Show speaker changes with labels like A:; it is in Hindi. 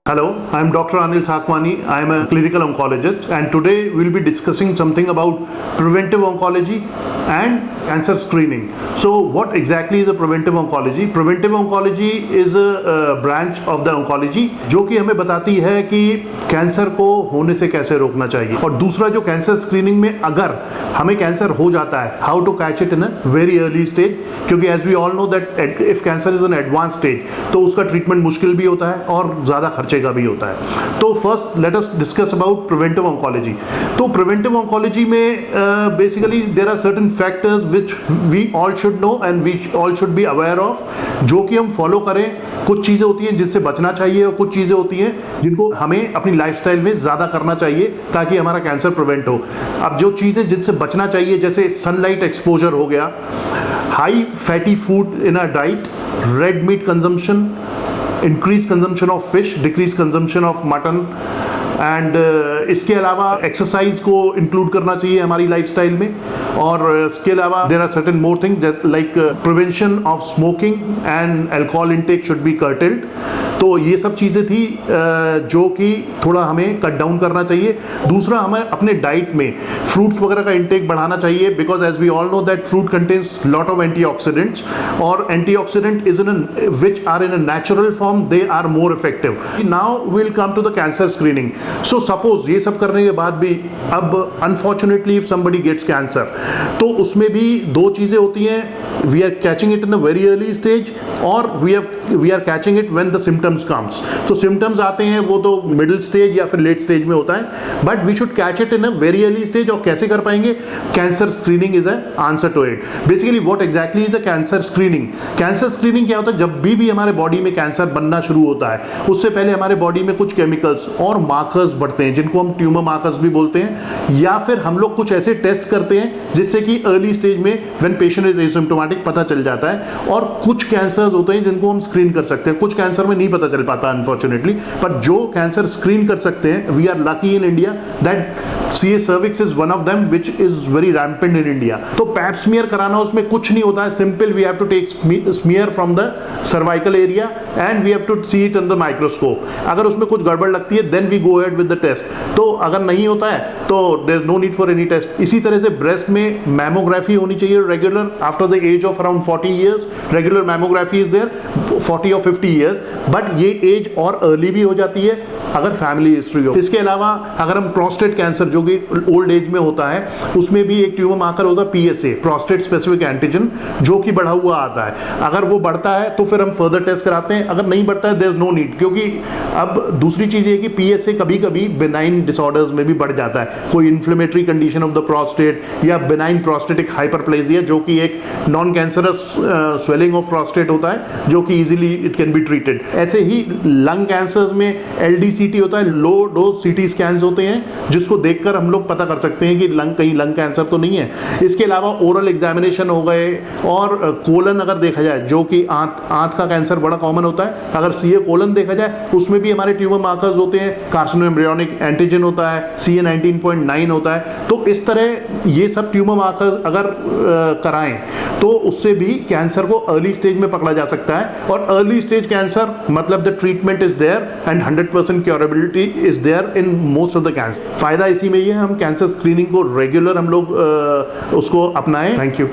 A: Hello, I am Dr. Anil Thakwani. I am a clinical oncologist, and today we'll be discussing something about preventive oncology and cancer screening. So, what exactly is a preventive oncology? Preventive oncology is a branch of the oncology जो कि हमें बताती है कि कैंसर को होने से कैसे रोकना चाहिए, और दूसरा जो कैंसर स्क्रीनिंग में अगर हमें कैंसर हो जाता है, how to catch it in a very early stage, क्योंकि as we all know that if cancer is an advance stage तो उसका ट्रीटमेंट मुश्किल भी होता है और ज़्यादा खर्चे का भी होता है। तो first let us discuss about preventive oncology. तो प्रिवेंटिव ऑन्कोलॉजी में basically there are certain factors which we all should know and we all should be aware of, जो कि हम फॉलो करें। कुछ चीज़ें होती हैं जिनसे बचना चाहिए और कुछ चीज़ें होती हैं जिनको हमें अपनी लाइफस्टाइल में ज़्यादा करना चाहिए ताकि हमारा कैंसर प्रिवेंट हो। अब जो चीज़ें जिनसे बचना चाहिए, जैसे सनलाइट एक्सपोजर हो गया, high fatty food in a diet, red meat consumption, increase consumption of fish, decrease consumption of mutton, and इसके अलावा एक्सरसाइज को इंक्लूड करना चाहिए हमारी लाइफस्टाइल में। और इसके अलावा there are certain more thing like prevention of smoking and alcohol intake should be curtailed. तो ये सब चीज़ें थी जो कि थोड़ा हमें कट डाउन करना चाहिए। दूसरा, हमें अपने डाइट में फ्रूट्स वगैरह का इंटेक बढ़ाना चाहिए, because as we all know that fruit contains lot of antioxidants, और antioxidant is in which are in a natural form, they are more effective. Now will come to the cancer screening. So suppose ये सब करने के बाद भी अब unfortunately if somebody gets cancer, तो उसमें भी दो चीज़ें होती हैं, we are catching it in a very early stage और we are catching it when the symptoms comes. तो सिम्टम्स आते हैं वो तो मिडिल स्टेज या फिर लेट स्टेज में होता है, but we should catch it in a very early stage. और कैसे कर पाएंगे? Cancer screening is a answer to it. Basically what exactly is a cancer screening? Cancer screening क्या होता है? जब भी हमारे बॉडी में कैंसर बनना शुरू होता है, उससे पहले हमारे बॉडी में कुछ केमिकल्स और मार्कर्स बढ़ते हैं जिनको हम ट्यूमर मार्कर्स भी बोलते हैं, या फिर हम लोग कुछ ऐसे टेस्ट करते हैं जिससे कि अर्ली स्टेज में व्हेन पेशेंट इज एसिम्प्टोमेटिक पता चल जाता है। और कुछ कैंसर्स होते हैं जिनको हम स्क्रीन कर सकते हैं, कुछ कैंसर में नहीं पता चल पाता अनफॉर्चुनेटली, पर जो कैंसर स्क्रीन कर सकते हैं, we are lucky in India that CA cervix is one of them which is very rampant in India. तो पैप स्मीयर कराना, उसमें कुछ नहीं होता है, simple we have to take smear from the cervical area and we have to see it under microscope. अगर उसमें कुछ गड़बड़ लगती है then we go ahead with the test. तो अगर नहीं होता है तो there is no need for any test. इसी तरह से ब्रेस्ट में मैमोग्राफी होनी चाहिए regular after the age of around 40 years। Regular mammography is there 40 और 50 years, बट ये एज और अर्ली भी हो जाती है अगर फैमिली हिस्ट्री हो। इसके अलावा अगर हम प्रोस्टेट कैंसर जो कि ओल्ड एज में होता है, उसमें भी एक ट्यूमर मार्कर होता है PSA, प्रोस्टेट स्पेसिफिक एंटीजन, जो कि बढ़ा हुआ आता है। अगर वो बढ़ता है तो फिर हम फर्दर टेस्ट कराते हैं, अगर नहीं बढ़ता है देयर इज नो नीड। क्योंकि अब दूसरी चीज़ ये कि PSA कभी कभी बिनाइन डिसऑर्डर्स में भी बढ़ जाता है, कोई inflammatory condition of the prostate या बिनाइन प्रोस्टेटिक हाइपरप्लेजिया, जो कि एक non cancerous swelling of prostate होता है, जो कि easily it can be treated. ऐसे ही लंग कैंसर्स में LDCT होता है, लो डोज CT स्कैन्स होते हैं, जिसको देखकर हम लोग पता कर सकते हैं कि कहीं लंग कैंसर तो नहीं है। इसके अलावा ओरल एग्जामिनेशन हो गए, और कोलन अगर देखा जाए, जो कि आंत का कैंसर बड़ा कॉमन होता है, अगर CA कोलन देखा जाए उसमें भी हमारे ट्यूमर मार्कर्स होते हैं, कार्सिनो एम्ब्रियोनिक एंटीजन होता है, CA 19.9 होता है। तो इस तरह ये सब ट्यूमर मार्कर्स अगर कराएं तो उससे भी कैंसर को अर्ली स्टेज में पकड़ा जा सकता है। और अर्ली स्टेज कैंसर मतलब the treatment is there and 100% curability is there in most of the cancer. फायदा इसी में ये है, हम कैंसर स्क्रीनिंग को रेगुलर हम लोग उसको अपनाएं। Thank you.